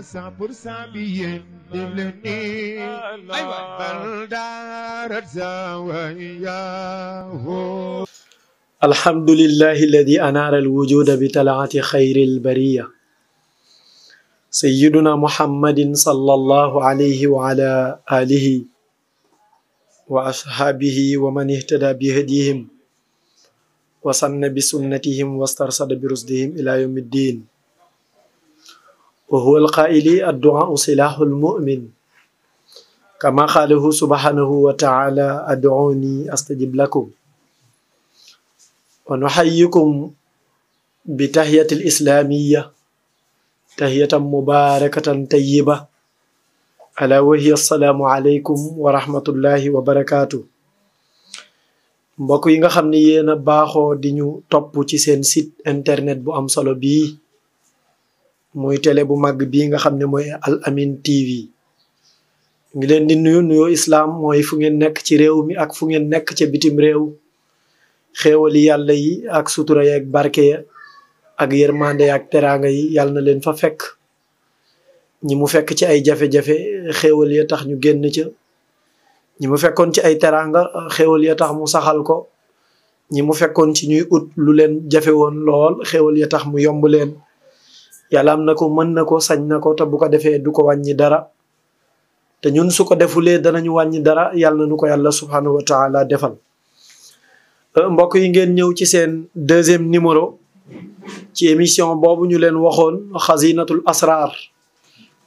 100% bi yéen déglu nii aywa bal daarat zawaya الحمد لله الذي أنار الوجود بطلعة خير البرية سيدنا محمد صلى الله عليه وعلى آله وأصحابه ومن اهتدى بهديهم وسن بسنتهم واسترشد برشدهم إلى يوم الدين وهو القائل الدعاء سلاح المؤمن كما قاله سبحانه وتعالى ادعوني أستجب لكم ونحييكم بتحية الإسلامية تحية مباركة طيبة ألا وهي السلام عليكم ورحمة الله وبركاته mbokk yi nga xam ne yéen a baaxoo di ñu topp ci seen site internet bu am solo bii muy télé bu mag bii nga xam ne mooy Al Amine TV ngi leen di nuyu islam mooy fu ngeen nekk ci réew mi ak fu ngeen nekk ca bitim réew xéewali yàlla yi ak sutura yi ak barke ya ak yërmande ak teraanga yi yàlla na leen fa fekk ñi mu fekk ci ay jafe-jafe xéewal ya tax ñu génn ca ñi mu fekkoon ci ay teraanga xéewal ya tax mu saxal ko ñi mu fekkoon ci ñuy ut lu leen jafe woon lool xéewal ya tax mu yomb leen yàlla am na ko mën na ko sañ na ko te bu ko defee du ko wàññi dara te ñun su ko defulee danañu wàññi dara yàlla na nu ko yàlla subhanahu wa taala defal mbokk yi ngeen ñëw ci seen deuxième numéro ci émission boobu ñu leen waxoon xazinatul asrar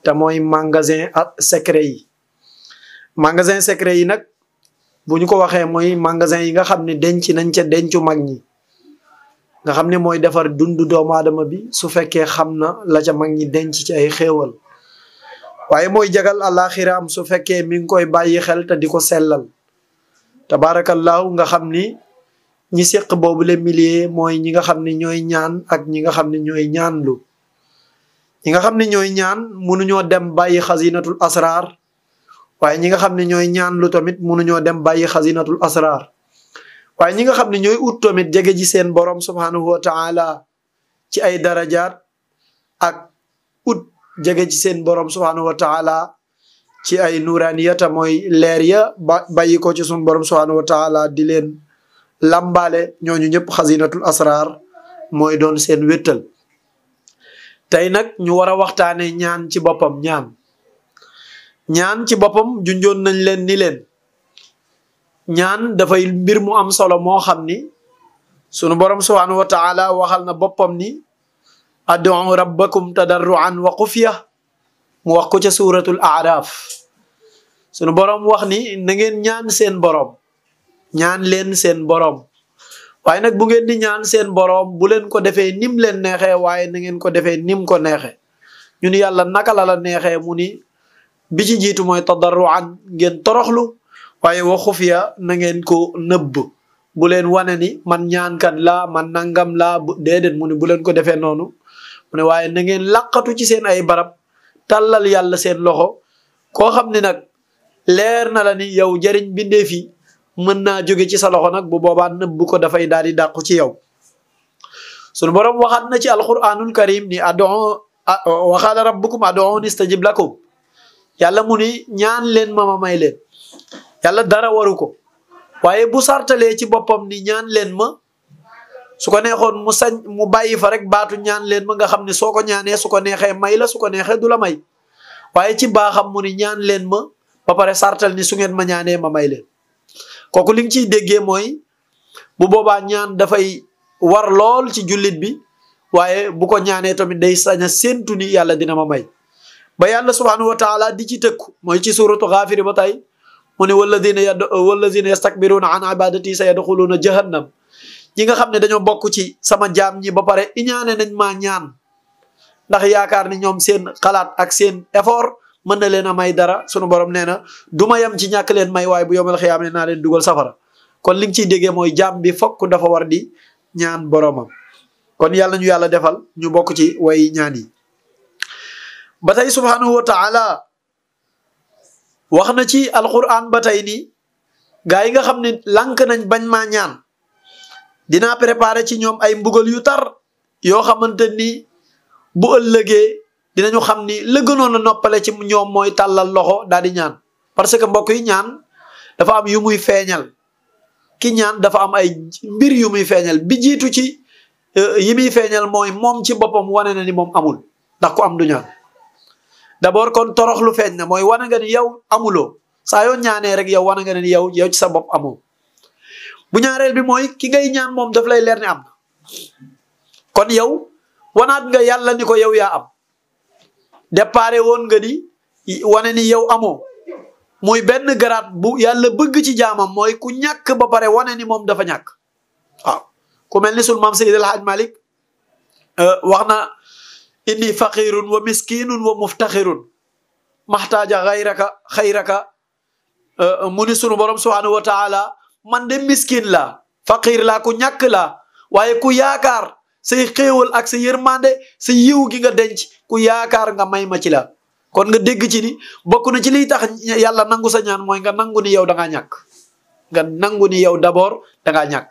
te mooy magasin secret yi magasin secret yi nag bu ñu ko waxee mooy magasin yi nga xam ne denc nañ ca dencu mag ñi nga xam ne mooy defar dundu doomu aadama bi su fekkee xam na la ca mag ñi denc ci ay xéewal waaye mooy jagal àlaxiraam su fekkee mi ngi koy bàyyi xel te di ko sellal tabaarakallaahu nga xam ni ñi séq boobu le millier mooy ñi nga xam ne ñooy ñaan ak ñi nga xam ne ñooy ñaanlu ñi nga xam ne ñooy ñaan mënuñoo dem bàyyi xazinatul asrar waaye ñi nga xam ne ñooy ñaanlu tamit mënuñoo dem bàyyi xazinatul asrar waaye ñi nga xam ne ñooy ut tamit jege ji seen borom subhanahu wa taala ci ay darajaat ak ut jege ci seen borom subhanahu wa taala ci ay nuraniyata mooy leer ya bàyyi ko ci sun borom subhanahu wa taala di leen lambale ñooñu ñëpp xazinatul asrar mooy doon seen wéttal tey nag ñu war a waxtaane ñaan ci boppam ñaan ci boppam junjoon nañ leen ni leen ñaan dafay mbir mu am solo moo xam ni sunu borom subhanahu wa taala waxal na boppam ni ad'u rabbakum tadarruan wa xufya mu wax ko ca suratul araf sunu borom wax ni na ngeen ñaan seen borom ñaan leen seen borom waaye nag bu ngeen di ñaan seen borom bu leen ko defee nim leen neexee waaye na ngeen ko defee nim ko neexee ñu ni yàlla naka la la neexee mu ni bi ci jiitu mooy tadarruan ngeen toroxlu waaye wa xufiya na ngeen ko nëbb bu leen wane ni man ñaankat laa man nangam laa déedéet mu ni bu leen ko defee noonu mu ne waaye na ngeen laqatu ci seen ay barab tàllal yàlla seen loxo koo xam ne nag leer na la ni yow jariñ bindee fi mën naa jóge ci sa loxo nag bu boobaa nëbb ko dafay daal di dàqu ci yow sunu borom waxaat na ci alquranul karim ni wa qaala rabbukum ad'uuni astajib lakum yàlla mu ni ñaan leen ma may leen yàlla dara waru ko waaye bu sartalee ci boppam ni ñaan leen ma su ko neexoon mu bàyyi fa rek baatu ñaan leen ma nga xam ne soo ko ñaanee su ko neexee may la su ko neexee du la may waaye ci baaxam mu ni ñaan leen ma ba pare sartal ni su ngeen ma ñaanee ma may leen kooku li nga ciy déggee mooy bu boobaa ñaan dafay war lool ci jullit bi waaye bu ko ñaanee tamit day sañ a séentu ni yàlla dina ma may ba yàlla subhanahu wa taala di ci tëkku mooy ci suratu Ghafir ba tey mu ne walladina yastakbiruna an ibadati sa yadxuluna jahannam ñi nga xam ne dañoo bokk ci sama jaam ñi ba pare iñaane nañ maa ñaan ndax yaakaar ni ñoom seen xalaat ak seen effort mën na leen a may dara sunu borom nee na du ma yem ci ñàkk leen may waaye bu yomal xiyaam ne naa leen dugal safara kon li nga ciy déggee mooy jaam bi fokk dafa war di ñaan boromam kon yàlla ñu yàlla defal ñu bokk ci way ñaan yi ba tey subhanahu wa taala wax na ci alquran ba tey ni gaa yi nga xam ne lànk nañ bañ maa ñaan dinaa préparer ci ñoom ay mbugal yu tar yoo xamante ni bu ëllëgee dinañu xam ni la gënoon a noppale ci ñoom mooy tàllal loxo daal di ñaan parce que mbokk yi ñaan dafa am yu muy feeñal ki ñaan dafa am ay mbir yu muy feeñal bi jiitu ci yi muy feeñal mooy moom ci boppam wane na ni moom amul ndax ku am du ñaan d'abord kon toroxlu feeñ na mooy wane nga ni yow amuloo saa yoo ñaanee rek yow wane nga ni yow ci sa bopp amoo bu ñaareel bi mooy ki ngay ñaan moom daf lay leer ni am na kon yow wanaat nga yàlla ni ko yow yaa am déparé woon nga ni wane ni yow amoo muy benn garaat bu yàlla bëgg ci jaamam mooy ku ñàkk ba pare wane ni moom dafa ñàkk waaw ku mel ni sul maam Seydi El Hadj Malick wax na inni faqirun wa miskinun wa muftaxirun maxtaaja xayraka mu ni sunu borom subhanahu wa taala man de miskin laa faqir laa ku ñàkk laa waaye ku yaakaar say xéewal ak sa yërmande sa yiw gi nga denc ku yaakaar nga may ma ci la kon nga dégg ci ni bokk na ci liy tax yàlla nangu sa ñaan mooy nga nangu ni yow da ngaa ñàkk nga nangu ni yow d'abord da ngaa ñàkk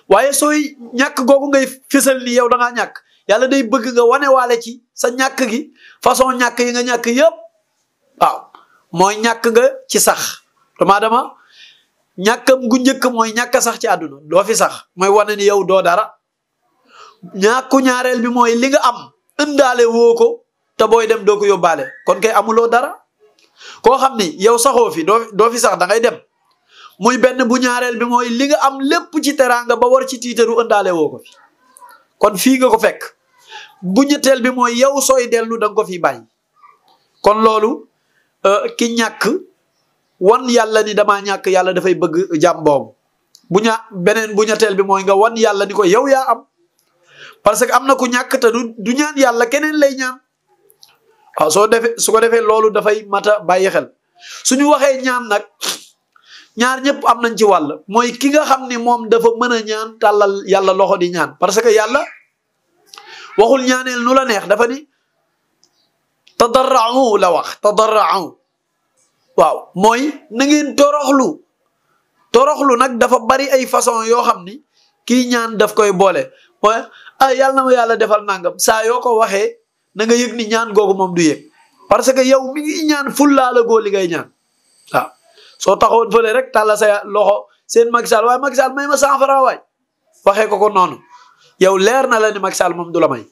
waaye sooy ñàkk googu ngay fësal ni yow da ngaa ñàkk yàlla day bëgg nga wane waale ci sa ñàkk gi façon ñàkk yi nga ñàkk yëpp waaw mooy ñàkk nga ci sax dama ñàkkam gu njëkk mooy ñàkk sax ci àdduna doo fi sax mooy wane ni yow doo dara ñàkku ñaareel bi mooy li nga am ëndaale woo ko te booy dem doo ko yóbbaale kon kay amuloo dara koo xam ni yow saxoo fi doo fi sax da ngay dem muy benn bu ñaareel bi mooy li nga am lépp ci teraanga ba war ci tiitaru ëndaale woo ko fi kon fii nga ko fekk bu ñetteel bi mooy yow sooy dellu da nga ko fi bàyyi kon loolu ki ñàkk wan yàlla ni damaa ñàkk yàlla dafay bëgg jàmm boobu beneen bu ñetteel bi mooy nga wan yàlla ni ko yow yaa am parce que am na ku ñàkk te du ñaan yàlla keneen lay ñaan waaw su ko defee loolu dafay mata bàyyi xel suñu waxee ñaan nag ñaar ñëpp am nañ ci wàll mooy ki nga xam ni moom dafa mën a ñaan tàllal yàlla loxo di ñaan parce que yàlla waxul ñaaneel nu la neex dafa ni tadarra'u la wax tadarra'u waaw mooy na ngeen toroxlu nag dafa bari ay façon yoo xam ni kii ñaan daf koy boole mooy yàlla na ma yàlla defal nangam saa yoo ko waxee na nga yëg ni ñaan googu moom du yëg parce que yow mi ngi ñaan fullaa la goo li ngay ñaan waaw soo taxawoon fële rek tàlla sa loxo seen Macky Sall waaye Macky Sall may ma 100 francs waay waxee ko noonu yow leer na la ni Macky Sall moom du la may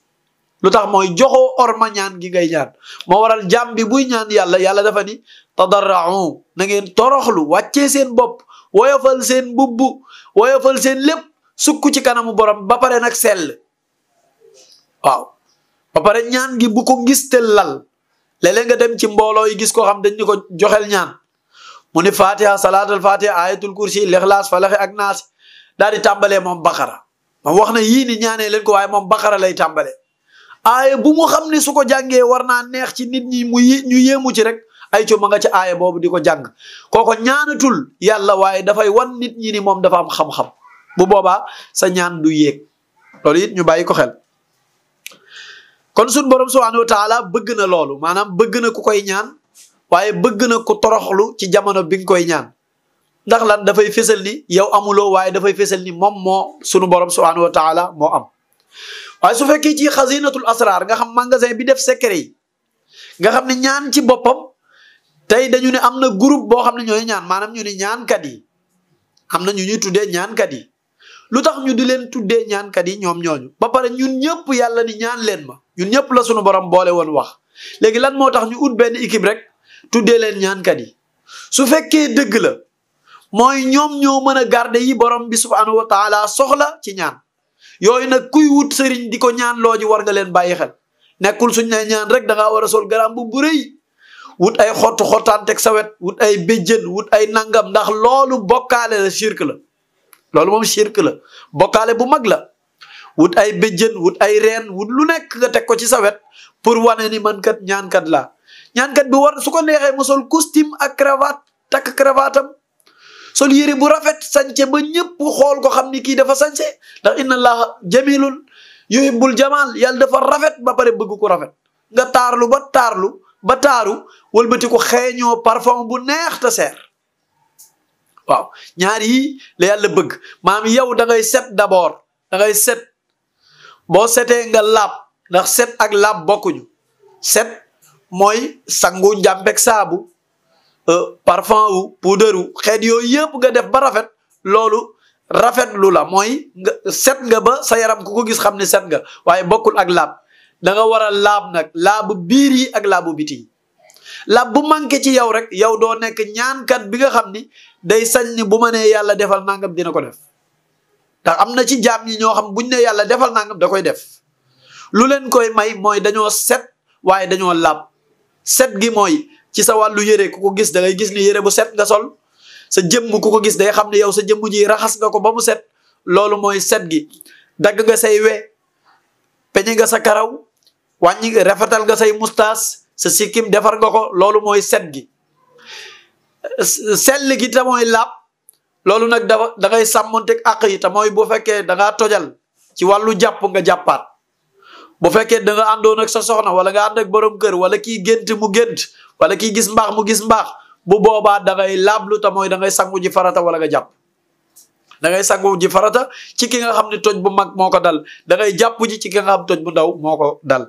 lu tax mooy joxoo orma ñaan gi ngay ñaan moo waral jàmm bi buy ñaan yàlla dafa ni tadarra'u na ngeen toroxlu wàccee seen bopp woyofal seen mbubbu woyofal seen lépp sukk ci kanamu borom ba pare nag sell waaw ba pare ñaan gi bu ko ngis tel lal léeg-léeg nga dem ci mbooloo yi gis koo xam dañ ñu ko joxel ñaan mu ni fatiha salaatul fatiha ayatul kursi lixlaas falaxi ak naas daal di tàmbalee moom baqara moom wax na yii ni ñaanee leen ko waaye moom baqara lay tàmbalee aaya bu mu xam ne su ko jàngee war naa neex ci nit ñi ñu yéemu ci rek ay co ma nga ci aaya boobu di ko jàng kooko ñaanatul yàlla waaye dafay wan nit ñi ni moom dafa am xam-xam bu boobaa sa ñaan du yéeg loolu it ñu bàyyi ko xel kon suñ borom subhanahu wa taala bëgg na loolu maanaam bëgg na ku koy ñaan waaye bëgg na ku toroxlu ci jamono bi nga koy ñaan ndax lan dafay fésal ni yow amuloo waaye dafay fésal ni moom moo sunu borom subhanahu wa taala moo am waaye su fekkee ci xasinatul asrar nga xam magasin bi def secret yi nga xam ne ñaan ci boppam tey dañu ne am na groupe boo xam ne ñooy ñaan maanaam ñu ne ñaankat yi am na ñu ñuy tuddee ñaankat yi lu tax ñu di leen tuddee ñaankat yi ñoom ñooñu ba pare ñun ñëpp yàlla ni ñaan leen ma ñun ñëpp la sunu borom boole woon wax léegi lan moo tax ñu ut benn équipe rek tuddee leen ñaankat yi su fekkee dëgg la mooy ñoom ñoo mën a garder yi borom bi subhanahu wa taala soxla ci ñaan yooyu nag kuy wut sëriñ di ko ñaan loo ji war nga leen bàyyi xel nekkul suñ ne ñaan rek da ngaa war a sol garam bu rëy wut ay xottaan teg sa wet wut ay béjjën wut ay nangam ndax loolu bokkaale la shirk la loolu moom shirk la bokkaale bu mag la wut ay béjjën wut ay reen wut lu nekk nga teg ko ci sa wet pour wane ni man kat ñaankat laa ñaankat bi war su ko neexee mu sol costume ak cravate takk cravaatam sol yére bu rafet sañce ba ñëpp xool ko xam ni kii dafa sañce ndax inna allaha jamilun yuhibbul jamal yàlla dafa rafet ba pare bëgg ko rafet nga taarlu ba taaru wëlbati ko xeeñoo parfum bu neex te seer waaw ñaar yi la yàlla bëgg maam yow da ngay set d'abord da ngay set boo setee nga laab ndax set ak laab bokkuñu. set mooy sangu njàmbek saabu parfum wu puudaru xeet yooyu yëpp nga def ba rafet loolu rafetlu la mooy nga set nga ba sa yaram ku ko gis xam ne set nga waaye bokkul ak laab da nga war a laab nag laabu biir yi ak laabu biti yi laab bu manqué ci yow rek yow doo nekk ñaankat bi nga xam ni day sañ ni bu ma nee yàlla defal nangam dina ko def ndax am na ci jaam ñi ñoo xam buñ ne yàlla defal nangam da koy def lu leen koy may mooy dañoo set waaye dañoo laab set gi mooy ci sa wàllu yére ku ko gis da ngay gis ni yére bu set nga sol sa jëmm ku ko gis day xam ne yow sa jëmm ji raxas nga ko ba mu set loolu mooy set gi dagg nga say we peñe nga sa karaw wàññi rafetal nga say mustaas sa sikkim defar nga ko loolu mooy set gi sell gi te mooy laab loolu nag dafa da ngay sàmmonteeg àq yi te mooy bu fekkee da ngaa tojal ci wàllu jàpp nga jàppaat bu fekkee da nga àndoon ak sa soxna wala nga ànd ak borom kër wala kii gént mu gént wala kii gis mbaax mu gis mbaax bu boobaa da ngay laablu te mooy da ngay sangu ji farata wala nga jàpp da ngay sangu ji farata ci ki nga xam ne toj bu mag moo ko dal da ngay jàpp ji ci ki nga xam toj bu ndaw moo ko dal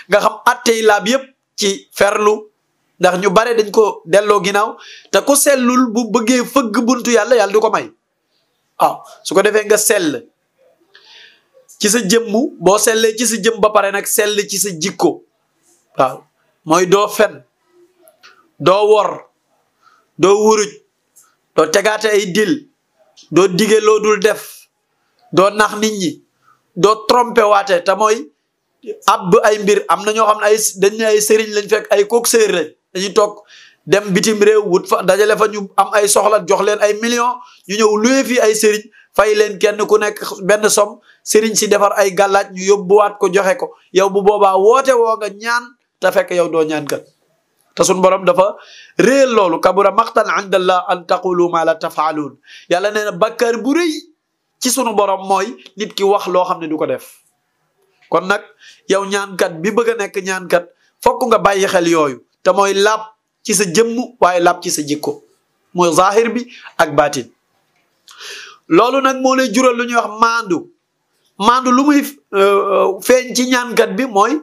nga xam attey laab yépp ci ferlu ndax ñu bare dañ ko delloo ginnaaw te ku sellul bu bëggee fëgg buntu yàlla yàlla du ko may su ko defee nga sell ci sa jëmmu boo sellee ci sa jëm ba pare nag sell ci sa jikko waaw mooy doo fen doo wor doo wuruj doo tegaate ay dil doo dige loo dul def doo nax nit ñi doo trompé waate te mooy ab ay mbir am na ñoo xam ne ay dañ ne ay sëriñ lañ fekk ay kook sëriñ lañ dañuy toog dem bitim réew wut fa dajale fa ñu am ay soxla jox leen ay millions ñu ñëw luye fii ay sëriñ fay leen kenn ku nekk benn som sëriñ si defar ay gàllaaj ñu yóbbuwaat ko joxe ko yow bu boobaa woote woo nga ñaan te fekk yow doo ñaan kat te suñ borom dafa réel loolu kabura maqtan indallah an taqulu ma la tafaaluun yàlla nee na bàkkaar bu rëy ci sunu borom mooy nit ki wax loo xam ne du ko def kon nag yow ñaankat bi bëgg a nekk ñaankat fokk nga bàyyi xel yooyu te mooy laab ci sa jëmm waaye laab ci sa jikko mooy zahir bi ak baatin loolu nag moo lay jural lu ñuy wax maandu lu muy feeñ ci ñaankat bi mooy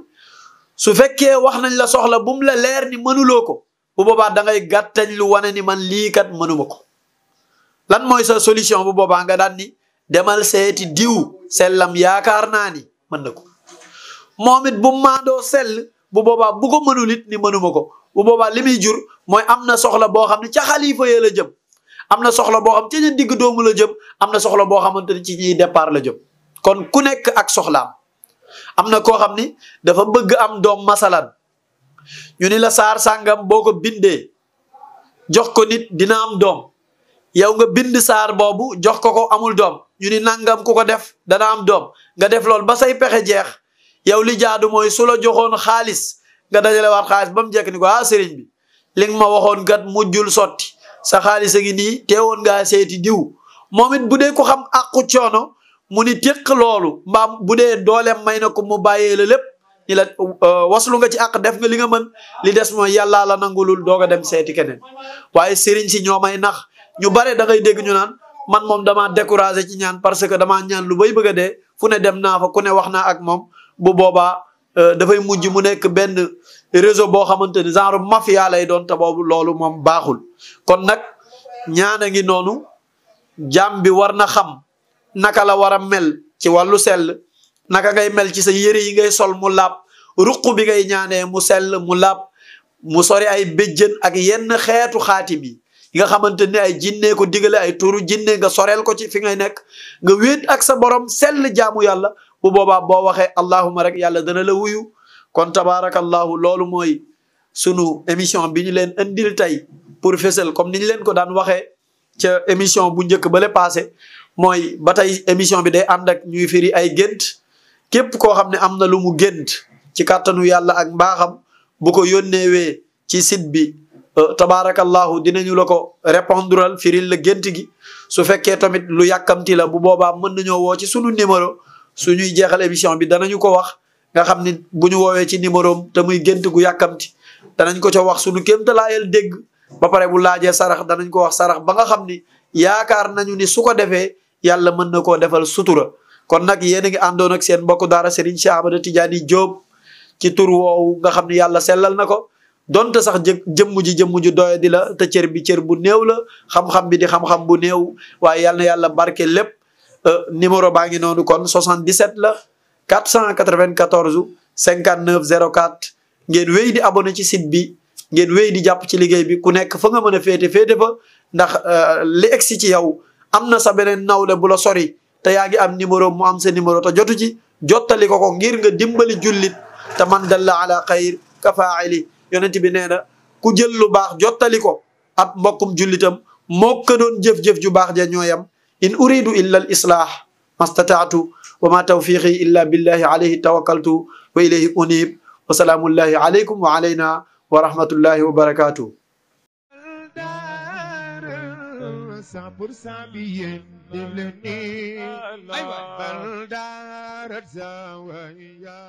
su fekkee wax nañ la soxla bu mu la leer ni mënuloo ko bu boobaa da ngay gàttañ lu wane ni man lii kat mënuma ko lan mooy sa solution bu boobaa nga daan ni demal seeti diw sellam yaakaar naa ni mën na ko moom it bu maandoo sell bu boobaa bu ko mënul it ni mënuma ko bu boobaa li muy jur mooy am na soxla boo xam ne ca xalifa yee la jëm am na soxla boo xam ci ña digg doomu la jëm am na soxla boo xamante ni ci ñiy départ la jëm kon ku nekk ak soxlaam am na koo xam ni dafa bëgg am doom masalan ñu ni la saar sàngam boo ko bindee jox ko nit dina am doom yow nga bind saar boobu jox ko amul doom ñu ni nangam ku ko def dana am doom nga def loolu ba say pexe jeex yow li jaadu mooy su la joxoon xaalis nga dajale waat xaalis ba mu jekk ni ko sëriñ bi li nga ma waxoon kat mujjul sotti sa xaalis a ngi nii teewoon ngaa seeti diw moom it bu dee ko xam àqu coono mu ni téq loolu mbaam bu dee dooleem may na ko mu bàyyee la lépp ni la waslu nga ci àq def nga li nga mën li des mooy yàllaa la nangulul doog a dem seeti keneen waaye sëriñ si ñoo may nax ñu bare da ngay dégg ñu naan man moom damaa découragé ci ñaan parce que damaa ñaan lu bay bëgg a dee fu ne dem naa fa ku ne wax naa ak moom bu boobaa dafay mujj mu nekk benn réseau boo xamante ni genre mafia lay doon te boobu loolu moom baaxul kon nag ñaan a ngi noonu jaam bi war na xam naka la war a mel ci wàllu sell naka ngay mel ci sa yëre yi ngay sol mu laab ruq bi ngay ñaanee mu sell mu laab mu sori ay béjjën ak yenn xeetu xaatim yi nga xamante ni ay jinne ko digale ay turu jinne nga soreel ko ci fi ngay nekk nga wéet ak sa borom sell jaamu yàlla bu boobaa boo waxee allahuma rek yàlla dana la wuyu kon tabaarakallahu loolu mooy sunu émission bi ñu leen indil tey pour fësal comme ni ñu leen ko daan waxee ca émission bu njëkk ba le passé mooy ba tey émission bi day ànd ak ñuy firi ay gént képp koo xam ne am na lu mu gént ci kàttanu yàlla ak mbaaxam bu ko yónneewee ci site bi tabaarakallahu dinañu la ko répondral firil la gént gi su fekkee tamit lu yàkkamti la bu boobaa mën nañoo woo ci sunu numéro suñuy jeexal émission bi danañu ko wax nga xam ni bu ñu woowee ci numéro am te muy gént gu yàkkamti danañ ko ca wax sunu kéemtalaayal dégg ba pare bu laajee sarax danañ ko wax sarax ba nga xam ni yaakaar nañu ni su ko defee yàlla mën na koo defal sutura kon nag yéen a ngi àndoon ak seen mbokku daara Serigne Cheikh Ahmada Tidiane Diop ci tur woowu nga xam ne yàlla sellal na ko donte sax jëmm ji doye di la te cër bi cër bu néew la xam-xam bi di xam-xam bu néew waaye yal na yàlla barke lépp numéro baa ngi noonu kon 77 la 494 59 04 ngeen wéy di abonné ci site bi ngeen wéy di jàpp ci liggéey bi ku nekk fa nga mën a féete fa ndax li egsi ci yow am na sa beneen nawle bu la sori te yaa ngi am numéro mu am sa numéro te jotu ci jottali ko ngir nga dimbali jullit te man dalla ala xayr ka faa'ili yonent bi nee na ku jël lu baax jottali ko ab mbokkum jullitam moo ko doon jëf-jëf ju baax ja ñooyam in uridu illa al islah mastataatu wa ma tawfiqi illa billahi alayhi tawakkaltu wa ilayhi unib wa salaamullahi alaykum wa alayna wa rahmatullahi wa barakatuh 100% bi yéen def leen nii ay waay bal daara Zawiya